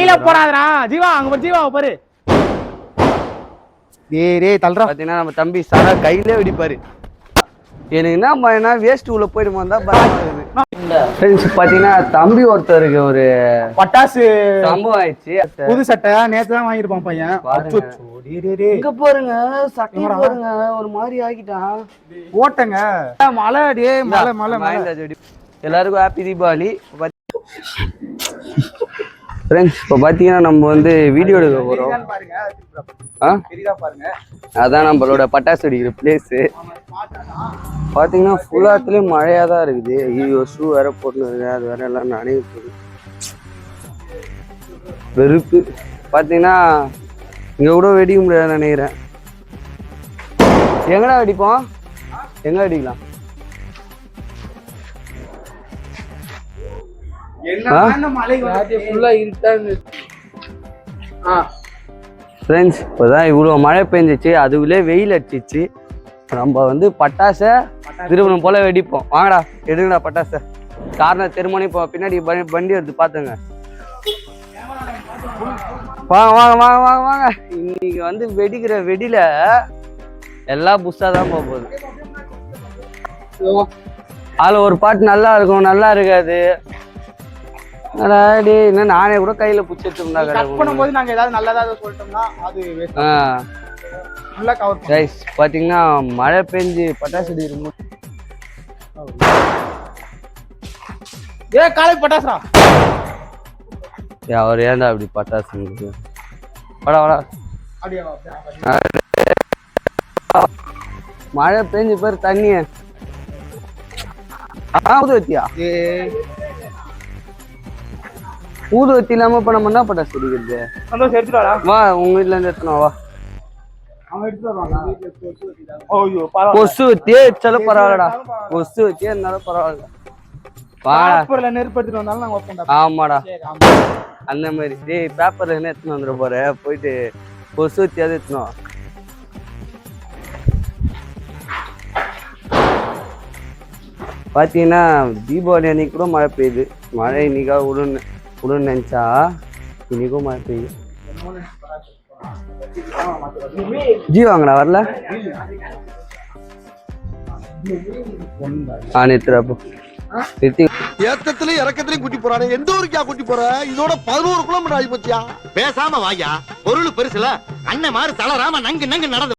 கையில போறாதடா ஜீவா, அங்க பாரு ஜீவாவை பாரு. டேய் தள்ளுறா. பாத்தீங்கன்னா நம்ம தம்பி சாரா கையிலே வெடிப்பாரு. எனக்கு என்ன வேஸ்ட் உள்ள போயிடுமா தான் பாத்தீங்கன்னா தம்பி ஒருத்தருக்கு ஒரு பட்டாசு சம்பவம் ஆயிடுச்சு. புது சட்டை நேத்து தான் வாங்கிருப்பான் பையன். இங்க பாருங்க சட்டை பாருங்க ஒரு மாதிரி ஆகிட்டான். ஓட்டங்க மழை மழை எல்லாருக்கும் ஹாப்பி தீபாவளி. ஃப்ரெண்ட்ஸ் இப்போ பார்த்தீங்கன்னா நம்ம வந்து வீடியோ எடுக்க போகிறோம். அதான் நம்மளோட பட்டாசு வெடிக்கிற பிளேஸு. பார்த்தீங்கன்னா ஃபுல்லாத்துலேயும் மழையாக தான் இருக்குது. ஐயோ ஷூ வேற போட்டுன்னு இருக்கு, அது வேற எல்லாம் நனையுது. வெறுப்பு. பார்த்தீங்கன்னா இங்கே கூட வெடிக்க முடியாதுன்னு நினைக்கிறேன். எங்கடா வெடிப்போம்? எங்கே வெடிக்கலாம்? ஃப்ரெண்ட்ஸ் இப்போதான் இவ்வளோ மழை பெஞ்சிச்சு, அதுக்குள்ளே வெயில் அடிச்சிச்சு. நம்ம வந்து பட்டாசை திருமணம் போல வெடிப்போம். வாங்கடா எடுங்கடா பட்டாசை. காரணம் திருமணம் இப்போ பின்னாடி வண்டி எடுத்து பார்த்துங்க. வாங்க வாங்க வாங்க வாங்க வாங்க. இன்னைக்கு வந்து வெடிக்கிற வெடியில எல்லாம் புஷ்ஷாக தான் போக போகுது. அதில் ஒரு பாட்டு நல்லா இருக்கும், நல்லா இருக்காது. இன்னும் நானே கூட கையில புடிச்சிட்டு நாங்க ஏதாவது நல்லதா சொல்லிட்டோம்னா அது பாத்தீங்கன்னா மழை பெஞ்சு பட்டாசு வெடிக்கிற காலேஜ் பட்டாசுரா. அவர் ஏன்டா அப்படி பட்டாசு வாடா வாடா. மழை பெஞ்சு பேர் தண்ணிய ஊதுவத்தியா ஊதுவத்தி இல்லாம இப்ப நம்ம என்ன பட்டாசு வெடிக்கிறது? வா உங்க வீட்டுல இருந்து எடுத்துனோம். வா கொசு வத்தியே எச்சாலும் பரவாயில்லடா. கொசு வத்தியே இருந்தாலும் பரவாயில்ல. நெருப்படுத்திட்டு வந்தாலும் ஆமாடா அந்த மாதிரி. டேய் பேப்பர்ல என்ன எடுத்துன்னு வந்துட போற, போயிட்டு கொசு வத்தியாவது எடுத்துனோம். பாத்தீங்கன்னா தீபாவளி அன்னைக்கு கூட மழை பெய்யுது. மழை இன்னைக்காக உடனே நினைச்சா இன்னைக்கும் மழை பெய்யுது. ஜி வாங்கடா வரல நிறுத்துறப்போ ஏத்தத்துல இறக்கத்திலையும் கூட்டி போறானே. எந்த ஊருக்கா கூட்டி போற? இதோட 11 கிலோமீட்டர் ஆகி போச்சியா. பேசாம வாயா, பொருள் பெருசுல அண்ணன் மாதிரி தளராம நங்கு நங்கு நடந்து.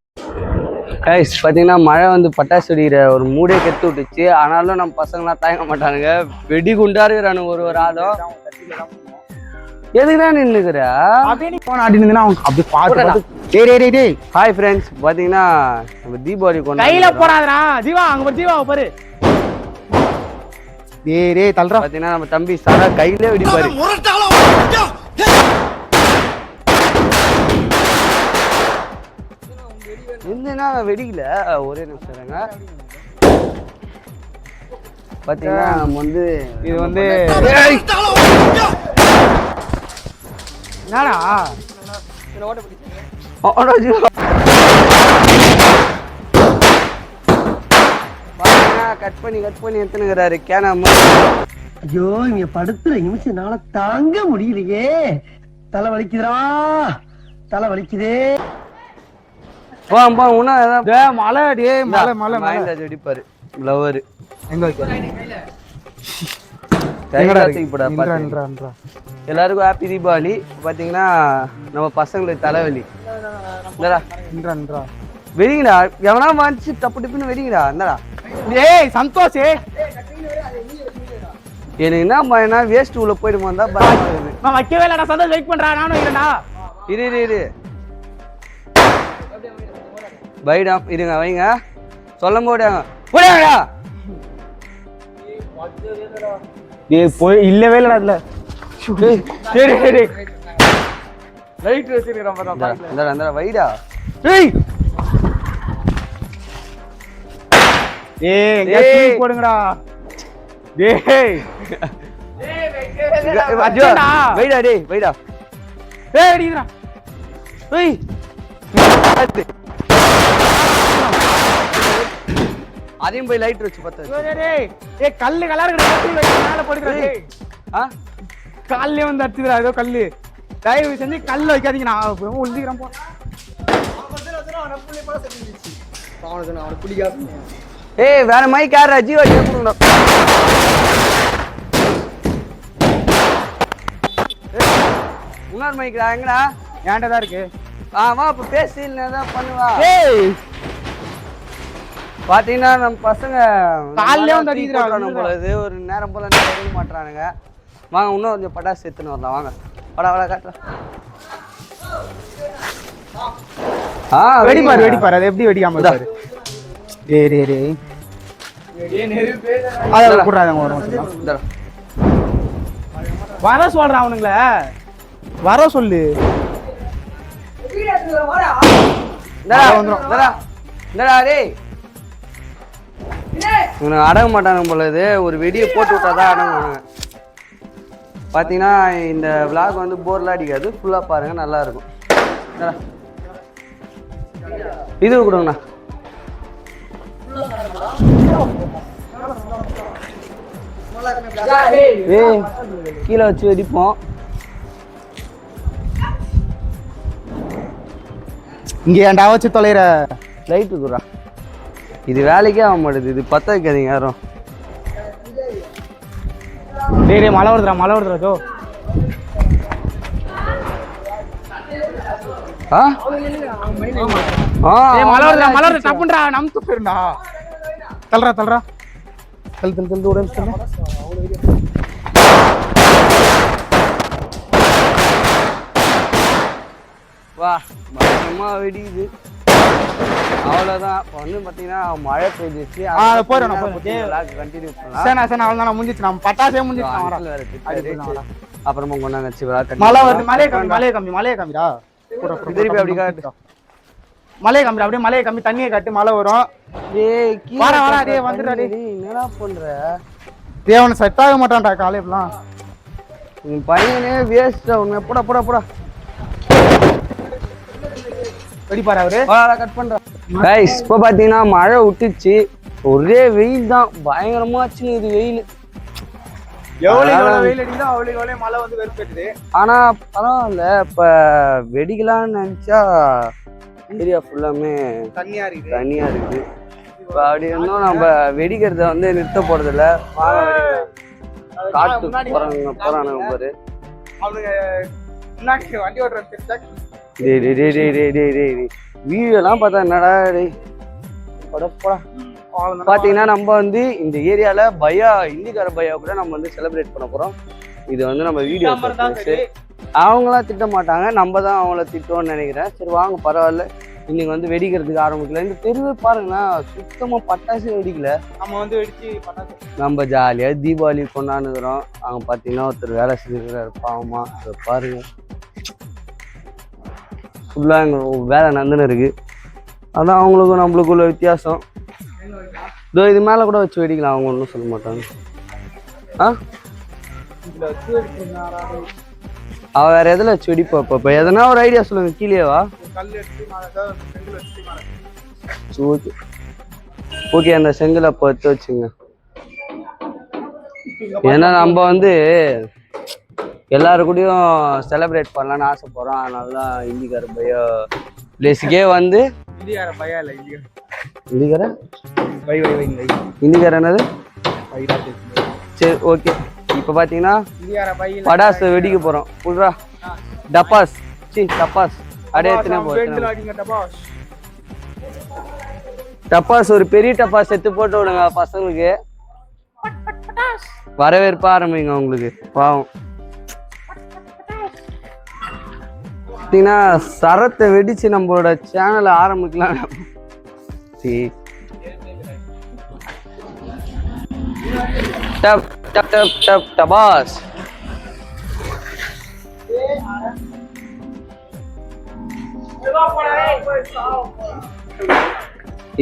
பாத்தீங்கன்னா மழை வந்து பட்டாசு வெடிக்கிற ஒரு மூடே கெத்து விட்டுச்சு. ஆனாலும் நம்ம பசங்களாம் தயங்க மாட்டானுங்க, வெடி குண்டா இருக்கிறானு ஒரு ஆளும். எதுக்குதான் நின்னுக்குற? ஹாய் ஃப்ரெண்ட்ஸ், பாத்தீங்கன்னா நம்ம தீபாவளி கையில போறாதடா ஜீவா, அங்க பாரு ஜீவாவை பாரு. டேய் தள்ளுறா. பாத்தீங்கன்னா நம்ம தம்பி சாரா கையிலே வெடிப்பாரு. என்னன்னா வெடிக்கல, ஒரே நிமிஷம் இருங்க. பாத்தீங்கன்னா நம்ம வந்து இது வந்து என்னடா கட் பண்ணி எடுத்துனுங்கிறாரு கேனாம. ஐயோ இங்க படுத்துற நிமிஷம்னால தாங்க முடியலையே. தலை வலிக்குதுடா, தலை வலிக்குதே. மழை வெடிப்பாரு லவர். எல்லாருக்கும் ஹாப்பி தீபாவளி. பாத்தீங்கன்னா நம்ம பசங்களுக்கு தலைவலி வெடிங்கடா. எவனா வாங்கிச்சு டப்பு டப்புன்னு வெடிங்கடா. என்னடா ஏய் சந்தோஷ், எனக்கு என்ன வேஸ்ட் உள்ள போயிடுமா தான் நான் வைக்கவே இல்லடா. சந்தோஷ் வெயிட் பண்றா, நானும் வைக்கிறேன்டா. இரு பைடா இருங்க, வைங்க சொல்லும் போடாங்க போடாங்கடா. டேய் போய் இல்லவே இல்லடா அதுல. சரி சரி லைட் வச்சிருக்கேன் பாத்தா. இந்த வைடா. டேய் ஏய் எங்க தூக்கி போடுங்கடா. டேய் வைடா டேய் வைடா. டேய் அடிடா. டேய் அதையும் போய் லைட் வச்சு பார்த்தேன். கல்லு கலர் மேல போடுறேன். கால்ல வந்து அடிச்சுடா ஏதோ கல்லு. தயவு செஞ்சு கல்ல வைக்காதீங்க, நான் உழுதிக்கிறேன் போ. ஏய் வேற மைக் யாரா ஜீவா கேட்கணும். இன்னொரு மைக்டா எங்கடா? ஏன்டா தான் இருக்கு. வா இப்போ பேசி தான் பண்ணுவா. ஏய் பாத்தீங்கன்னா நம்ம பசங்க காலையிலே வந்து அடிக்கிறாங்க போல இது ஒரு நேரம் போல எடுக்க மாட்டானுங்க. வாங்க இன்னும் கொஞ்சம் பட்டாசு எடுத்துன்னு வரலாம் வாங்க. வட காட்டுறேன். வெடிப்பாரு அது எப்படி வெடிக்காம இருப்பாரு. டேய் அத கூடாதங்க வரும். வர சொல்றான் அவனுங்கள, வர சொல்லு. அடங்க மாட்டானுங்க போல இது. ஒரு வெடியை போட்டு விட்டாதான் அடங்குவானுங்க. பாத்தீங்கன்னா இந்த விளாக் வந்து போர்லாம் அடிக்காது. ஃபுல்லா பாருங்க, நல்லா இருக்கும். இது கொடுங்கண்ணா. கீழே வச்சு வெடிப்போம். இங்க ஏன்டா வச்சு தொலைற? லைட் இருக்குறா. இது வேலைக்கே ஆக மாட்டேது. இது பத்த வைக்காதீங்க யாரும். டேய் மழை வருதுடா ஜோ. மழை வருது தப்புன்றா. நமக்கு போயிருந்தா தள்ளுறா தள்ளு உடம்பு. வா பயங்கரமா வெடிக்குது. அவ்வளோதான். இப்போ வந்து பார்த்தீங்கன்னா மழை பெய்ஞ்சிச்சு. கண்டினியூ பண்ணலாம். முடிஞ்சிச்சு. நம்ம பட்டாசே முடிஞ்சிச்சு. அப்புறமா கொண்டாச்சு மழை வருது. மழையை கம்மிடா. திருப்பி அப்படி காட்டு. மழையை கம்மி, அப்படியே மழையை கம்மி, தண்ணியை காட்டு, மழை வரும். வந்துடுறா. என்னடா பண்ற? தேவனை செட் ஆக மாட்டான்டா காலேஜ்லாம். உன் பையனே வேஸ்ட். உன்னை போடா வெடிப்பாரு அவரு. கட் பண்றேன். கைஸ் இப்போ பார்த்தீங்கன்னா மழை விட்டுச்சு. ஒரே வெயில் தான். பயங்கரமாச்சு இது வெயில். எவ்வளவு வெயில் அடிக்குதோ அவ்வளவு மழை வந்து வெறுப்பேற்றுது. ஆனா பரவாயில்ல. இப்ப வெடிக்கலாம்னு நினைச்சா ஏரியா ஃபுல்லாமே தண்ணியா இருக்குது. இப்ப அப்படி இருந்தும் நம்ம வெடிக்கிறத வந்து நிறுத்த போறது இல்ல. காட்டு போறானுங்க பாரு. அவனுங்க முன்னாடி வண்டி ஓட்டுறது. வீடியோலாம் பார்த்தா என்னடா பாத்தீங்கன்னா நம்ம வந்து இந்த ஏரியால இந்திக்கார பையா கூட நம்ம வந்து செலிப்ரேட் பண்ண போறோம். இது வந்து நம்ம வீடியோ அவங்களாம் திட்ட மாட்டாங்க, நம்ம தான் அவங்கள திட்டோம்னு நினைக்கிறேன். சரி வாங்க பரவாயில்ல. இன்னைக்கு வந்து வெடிக்கிறதுக்கு ஆரம்பிக்கல. இந்த தெருவே பாருங்கன்னா சுத்தமா பட்டாசு வெடிக்கல. நம்ம வந்து வெடிச்சு பட்டாசு நம்ம ஜாலியா தீபாவளி கொண்டாடுறோம். அவங்க பாத்தீங்கன்னா ஒருத்தர் வேலை செஞ்சுக்கிறாரு பாவமா. பாருங்க ஃபுல்லா எங்க வேலை நடந்துன்னு இருக்கு. அதான் அவங்களுக்கும் நம்மளுக்குள்ள வித்தியாசம். இதோ இது மேல கூட வச்சு வெடிக்கலாம். அவங்க ஒன்றும் சொல்ல மாட்டாங்க. அவ வேற எதுல வச்சு வெடிப்பா? இப்போ எதனா ஒரு ஐடியா சொல்லுங்க. கீழேவா? ஓகே அந்த செங்கலை அப்போ எடுத்து வச்சுங்க. ஏன்னா நம்ம வந்து எல்லாரு கூடயும் செலிப்ரேட் பண்ணலான்னு ஆசைப்படுறோம். அதனால தான் இந்திக்கார பையா பிளேஸுக்கே வந்து இந்திக்கார பையா இல்லை இந்திக்கார என்னது? சரி ஓகே. இப்போ பார்த்தீங்கன்னா படாசு வெடிக்க போகிறோம். புல்ரா டப்பாஸ் டப்பாஸ் அப்படியே டப்பாஸ் ஒரு பெரிய டப்பாஸ் எடுத்து போட்டு விடுங்க பசங்களுக்கு. வரவேற்ப ஆரம்பிங்க உங்களுக்கு. பாவம் பார்த்தீங்கன்னா சரத்தை வெடிச்சு நம்மளோட சேனலை ஆரம்பிக்கலாம். டப் டப் டப் டப் டபாஸ்.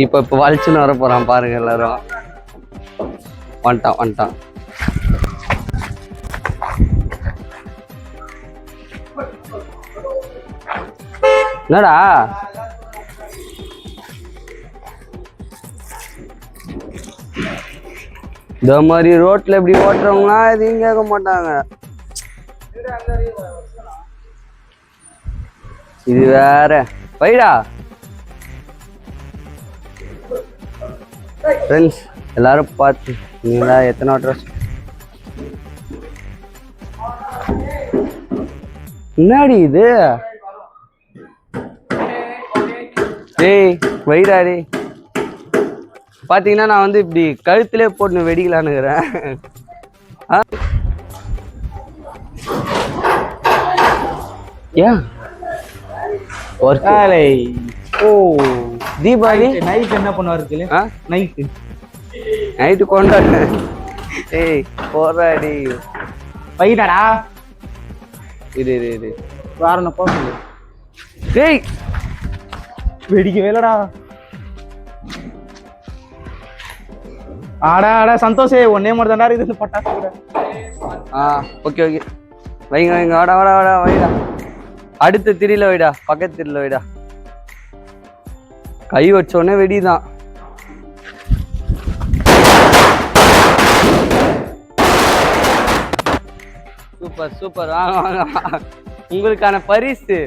இப்ப வலிச்சுன்னு வர போறான் பாருங்க எல்லாரும். வந்துட்டான். என்னடா இந்த மாதிரி ரோட்ல இப்படி ஓட்டுறவங்களா எதையும் கேட்க மாட்டாங்க. இது வேற வைடா. ஃப்ரெண்ட்ஸ் எல்லாரும் பார்த்து நீங்களா எத்தனை வாட்டர் முன்னாடி இது டேய் வைடா டேய். பார்த்தீங்கன்னா நான் வந்து இப்படி கழுத்திலே போட்டு வெடிக்கலான்னுக்கிறேன். ஏன் ஓ தீபாவளி நைட் என்ன பண்ணுவாரு? நைட்டு கொண்டாடு. ஏய் போறாடி வைடாடா. இரு வேற என்ன போகுது? டேய் வெடிக்க வேலடா. ஆடா சந்தோஷே ஒன்னே மாதிரி தாண்டா இருக்குது பட்டாசு கூட. ஓகே வைங்க வாடா வைடா. அடுத்த திரியில வைடா, பக்கத்து திரியில வைடா. கை வச்ச உடனே வெடிதான். சூப்பர் வாங்க உங்களுக்கான பரிசு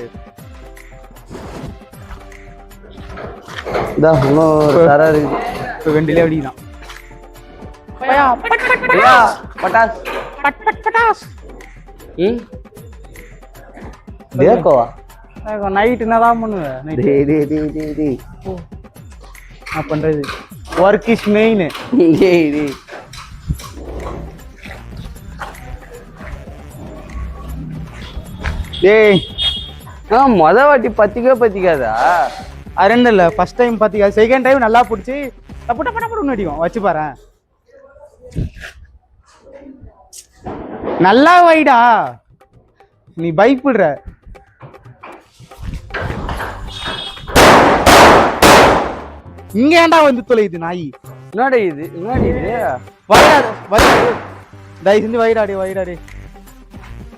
தர இருக்கு. வெண்டிலே வெடிதான். பட்டாஸ் தேக்கோவா நைட் என்னதான் பண்ணுவேன்? நான் பண்றது ஒர்க் இஸ் மெயின். டேய் மொத வாட்டி பத்திக்காதா? அரண்டு இல்ல ஃபர்ஸ்ட் டைம் பத்திக்காது. செகண்ட் டைம் நல்லா பிடிச்சி டப்பு அடிக்கும். வச்சு பாரு நல்லா வைடா. நீ பயப்படுற. இங்க ஏன்டா வந்து தொலையுது நாய்? என்னடா இது வைடாடு தயவு செஞ்சு வைடாடி.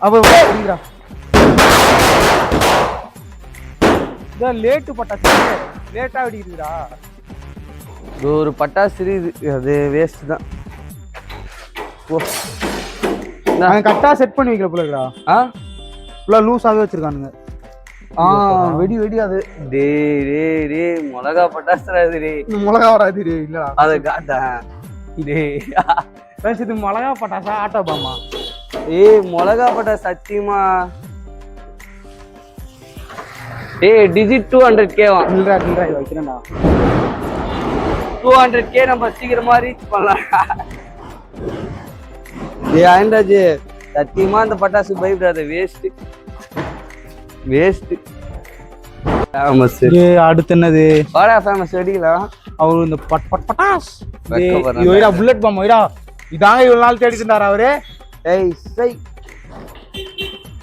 அப்ப லேட்டு பட்டாசு லேட்டா வெடிக்குதுடா. ஒரு பட்டாசு அது வேஸ்ட் தான். கரெக்டா செட் பண்ணி வைக்கல போலடா. ஃபுல்லா லூஸாவே வச்சிருக்கானுங்க. வெடி அது. டேய் மிளகா பட்டாசுடா இது. மிளகா வராது இல்லடா. அத காட்டேன். இது மிளகா பட்டாசா ஆட்டோ பாமா? மிளகா பட்டாசு சத்தியமா. டிஜிட் 200K இல்லடா வைக்கிறேன்டா. 200K நம்ம சீக்கிரமா ரீச் பண்ணலாம். ஆயிண்டாஜி சத்தியமா அந்த பட்டாசு பயப்படாத. வேஸ்ட். அடுத்து என்னது? வாடா ஃபேமஸ் வெடிக்கலாம். அவரு இந்த பட்டாஸ் புல்லட் பாம் வைடா. இதாங்க இவ்வளவு நாள் தேடிட்டு இருந்தாரு அவரு.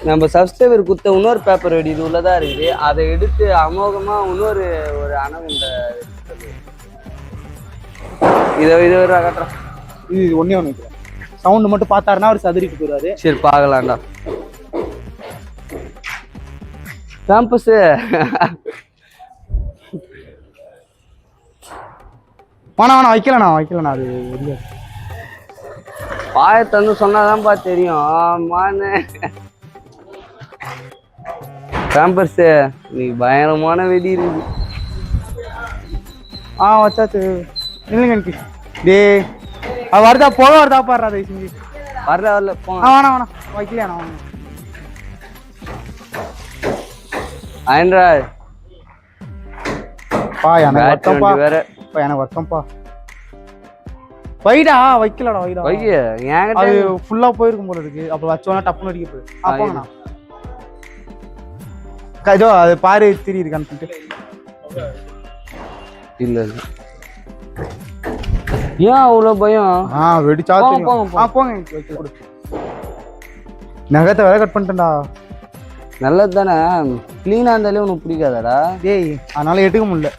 நம்ம சப்ஸ்கிரைபர் குத்த இன்னொரு பேப்பர் வெடி இது உள்ளதா இருக்குது. அதை எடுத்து அமோகமா இன்னொரு ஒரு அணகுண்ட இதை காட்டுறோம். இது ஒண்ணே வைக்கிறேன். சவுண்ட் மட்டும் பார்த்தாருன்னா அவர் சதுரிட்டு போயிடுவாரு. சரி பார்க்கலாம்டா. கேம்பஸ் வைக்கலண்ணா அது பாயத்தன்னு சொன்னாதான்ப்பா தெரியும். கேம்பஸ் நீ பயங்கரமான வெடி இருக்கு. வச்சாச்சு இல்லைங்க. டேய் அது வருதா போக வருதா பாடுறா. அதை செஞ்சு வரல வேணாம் வைக்கலையா? ஆண்ட்ராய்டு எனக்கு வருத்தம்ப்பா. வைடா வைக்கலடா அது ஃபுல்லா போயிருக்கும் போல இருக்கு. அப்புறம் வச்சோன்னா டப்புன்னு அடிக்க போகுது. போங்கண்ணா இதோ அது பாரு திரி இருக்கான்னு சொல்லிட்டு. இல்ல ஏன் அவ்வளவு பயம்? வெடிச்சா போங்க. நகத்தை வேற கட் பண்ணிட்டேன்டா. நல்லது தானே. கிளீனா இருந்தாலே உனக்கு பிடிக்காதடா. டேய் அதனால எடுக்க முடியல.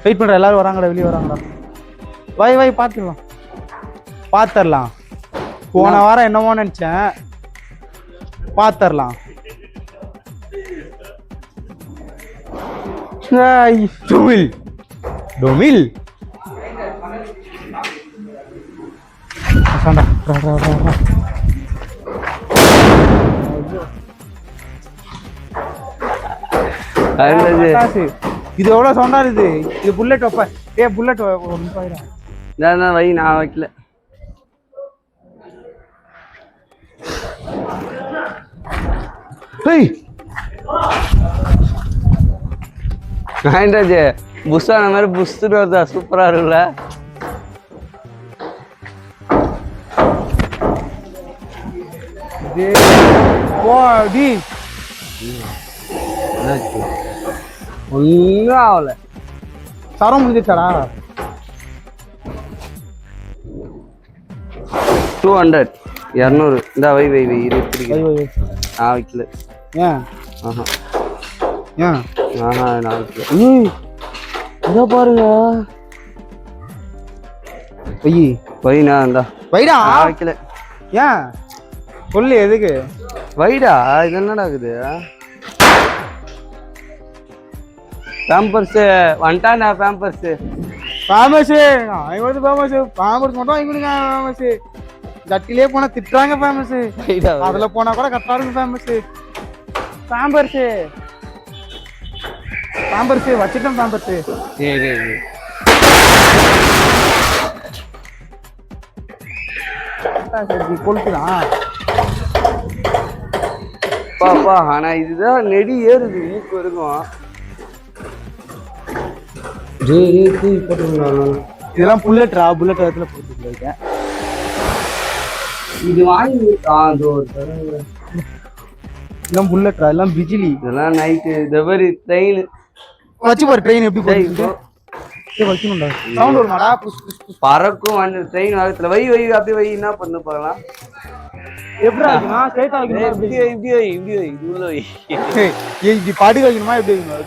வெயிட் பண்ற. எல்லாரும் வராங்கடா, வெளியே வராங்கடா. வை பாத்துடலாம். போன வாரம் என்னமோ நினைச்சேன். பாத்துடலாம். டொமில் பட்டாசு. இது எவ்வளவு சவுண்டா இருக்குது. இது புல்லட் வைப்ப. புல்லட் ஒரு நிமிஷம் வைடா. நான் வை, நான் வைக்கல. ஆயிண்டாச்சு புஷ்ஷான மாதிரி புஷ்ஷுன்னு வருதா, சூப்பரா இருக்குல்ல. ஒன்னும் ஆகல. சரம் முடிஞ்சிச்சாடா. 200 200. இந்த வை 20 நான் வைக்கல. ஏன்? ஆஹா ஏன்? நான் வைக்கல. இதோ பாருங்க வைனா இந்தா வைடா. வைக்கல. ஏன் சொல்லு, எதுக்கு வைடா? இது என்னடா இருக்குது? பேம்பர்ஸ் வந்துட்டாண்டா. Pampers famous. ஐம்பது ஃபேமஸ். ஃபேமஸ் மட்டும் ஐம்பதுங்க ஃபேமஸ். ஜட்டிலே போனா திட்டுறாங்க ஃபேமஸ். அதுல போனா கூட கரெக்டா இருக்கும் ஃபேமஸ். பேம்பர்ஸ் பேம்பர்ஸ் வச்சிட்டோம். பேம்பர்ஸ் கொளுத்துதான் பாப்பா. ஆனா இதுதான் நெடி ஏறுது மூக்கு வரைக்கும். இதெல்லாம் புல்லட்ரா. புல்லட் இடத்துல போட்டு இது வாங்கி இதெல்லாம் புல்லட்ரா. எல்லாம் பிஜிலி. இதெல்லாம் நைட்டு இந்த மாதிரி ட்ரெயின் வச்சு பாரு. ட்ரெயின் எப்படி வைக்கணும்டா. சவுண்ட் வருமாடா. பறக்கும் அந்த ட்ரெயின் வேகத்துல. வை அப்படி வை. என்ன பண்ணு பார்க்கலாம். எப்படிடா வைக்கணும்? ஸ்ட்ரைட்டா வைக்கணும். இப்படி வை இது உள்ள வை. இப்படி பாடி வைக்கணுமா? எப்படி வைக்கணும்?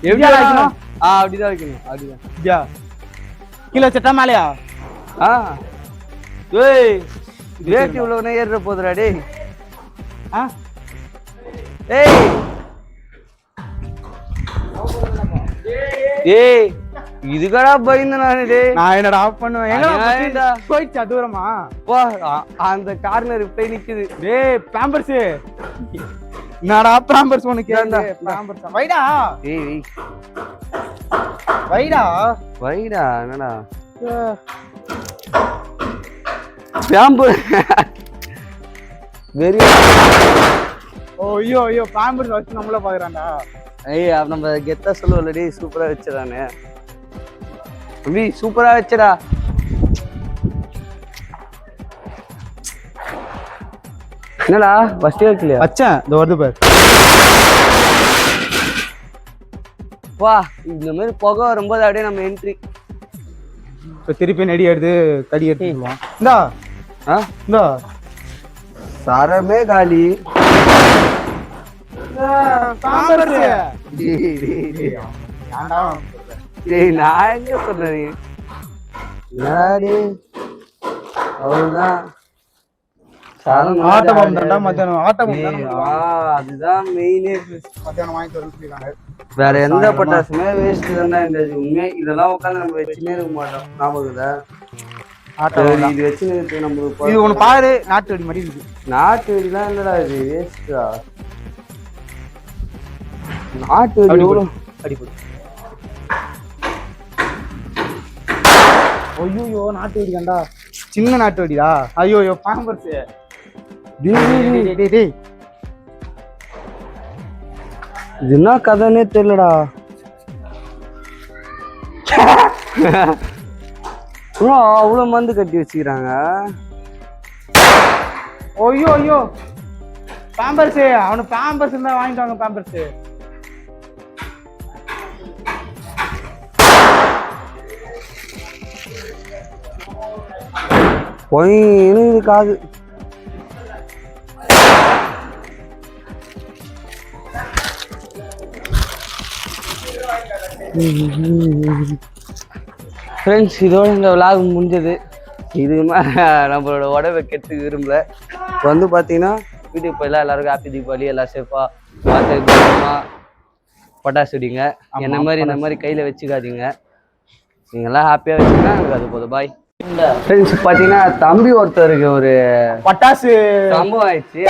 எப்படியா வைக்கணும்? அப்படிதான் வைக்கணும். அப்படிதான். கீழே வச்சட்டா மேலையா? ஏய் ரேட் இவ்வளவுனே ஏறுற போதுடா டேய். ஏய் இதுக்கடா பயந்து நானு டேய். நான் என்னடா ஆஃப் பண்ணுவேன். எங்கடா போயிடுச்சா தூரமா? வா அந்த கார்னர் போய் நிக்குது. டேய் பேம்பர்ஸ். என்னடா பேம்பர்ஸ் உனக்கு? பேம்பர்ஸ் வைடா. ஏய் வைடா. என்னடா பேம்பர் வெரி. ஐயோ பேம்பர்ஸ் வச்சு நம்மள பாக்குறான்டா. ஏய் நம்ம கெத்தா சொல்லுவோம்ல டேய். சூப்பரா வச்சிடானே தம்பி. சூப்பரா வச்சடா. என்னடா ஃபர்ஸ்ட் வைக்கலையா? வச்சேன். இந்த வருது பாரு. வா இந்த மாதிரி புகை வரும்போது அப்படியே நம்ம என்ட்ரி. இப்போ திருப்பி நடி எடுத்து கடி எடுத்துக்கலாம். இந்தா சரமே காலி. நான் எங்க சொல்றேன்? அவ்வளவுதான். அதுதான் மெயினே. வேற எந்த பட்டாசுமே வேஸ்ட் தானே. இந்த உண்மை இதெல்லாம் உட்காந்து நம்ம வச்சுனே இருக்க மாட்டோம். ஞாபகம் இது வச்சு நம்ம இது ஒண்ணு பாரு. நாட்டு வெடி மாதிரி இருக்கு. நாட்டு வெடிலாம் இல்லடா, இது வேஸ்டா. நாட்டு வெடி எவ்வளவு அடிப்படு. ஐயோ நாட்டு வெடி கண்டா. சின்ன நாட்டு வெடிடா. ஐயோ பாம்பர்ஸ். இது என்ன கதைன்னே தெரியலடா. அவ்வளவு மருந்து கட்டி வச்சுக்கிறாங்க. ஐயோ பாம்பர்ஸ். அவனு பாம்பர்ஸ் இருந்தா வாங்கிட்டாங்க. பாம்பர்ஸ் பொய்னு காது. ஃப்ரெண்ட்ஸ் இதோட இந்த விலாக் முடிஞ்சது. இது நம்மளோட உடம்பை கெட்டு விரும்பல. இப்போ வந்து பார்த்தீங்கன்னா வீட்டுக்கு போயிடலாம். எல்லாருக்கும் ஹாப்பி தீபாவளி. எல்லாம் சேஃபாக பார்த்து பட்டாசு வெடிங்க. என்ன மாதிரி இந்த மாதிரி கையில் வச்சுக்காதீங்க. நீங்கள்லாம் ஹாப்பியாக வச்சுக்கினா எனக்கு அது போதும். பாய். ஃப்ரெண்ட்ஸ் பார்த்தீங்கன்னா தம்பி ஒருத்தருக்கு ஒரு பட்டாசு சம்பவம் ஆயிடுச்சு.